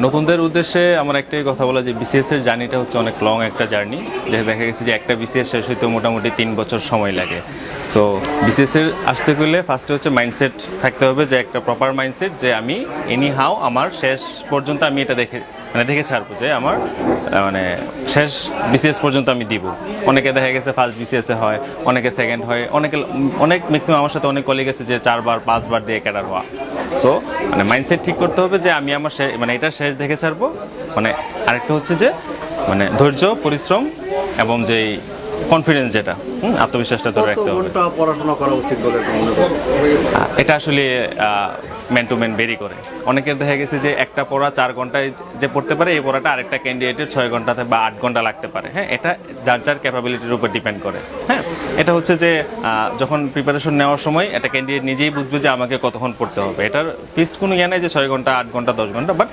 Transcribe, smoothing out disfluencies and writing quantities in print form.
নতুনদের উদ্দেশ্যে আমার একটাই কথা বলা যে বিসিএস এর জার্নিটা হচ্ছে অনেক লং একটা জার্নি, যে দেখা গেছে যে একটা বিসিএস শেষ হইতে মোটামুটি 3 বছর সময় লাগে। সো বিসিএস এর আসতে গেলে ফার্স্টে হচ্ছে মাইন্ডসেট থাকতে হবে, যে একটা প্রপার মাইন্ডসেট যে আমি এনি হাউ আমার শেষ পর্যন্ত আমি এটা দেখে ছাড়বো যে আমার মানে শেষ বিসিএস পর্যন্ত আমি দিব। অনেকে দেখা গেছে ফার্স্ট বিসিএসে হয়, অনেকে সেকেন্ড হয়, অনেক ম্যাক্সিমাম আমার সাথে অনেক কলিগ আছে যে 4বার 5বার দিয়ে ক্যাডার হওয়া। সো মানে মাইন্ডসেট ঠিক করতে হবে যে আমি আমার মানে এটা শেষ দেখে ছাড়বো। মানে আরেকটা হচ্ছে যে মানে ধৈর্য, পরিশ্রম এবং যেই কনফিডেন্স, যেটা আত্মবিশ্বাসটা ধরে রাখতে হবে। ঘন্টা পড়াশোনা করা উচিত বলে মনে করেন? এটা আসলে ম্যান টু ম্যান ভেরি করে। অনেকের দেখা গেছে যে একটা পড়া 4 ঘন্টায় যে পড়তে পারে, এই পড়াটা আরেকটা ক্যান্ডিডেটের 6 ঘন্টাতে বা 8 ঘন্টা লাগতে পারে। হ্যাঁ, এটা যার যার ক্যাপাবিলিটির উপর ডিপেন্ড করে। হ্যাঁ, এটা হচ্ছে যে যখন প্রিপারেশন নেওয়ার সময় একটা ক্যান্ডিডেট নিজেই বুঝবে যে আমাকে কতক্ষণ পড়তে হবে। এটার ফিক্সড কোনো ইয়ে নাই যে 6 ঘন্টা, 8 ঘন্টা, 10 ঘন্টা, বাট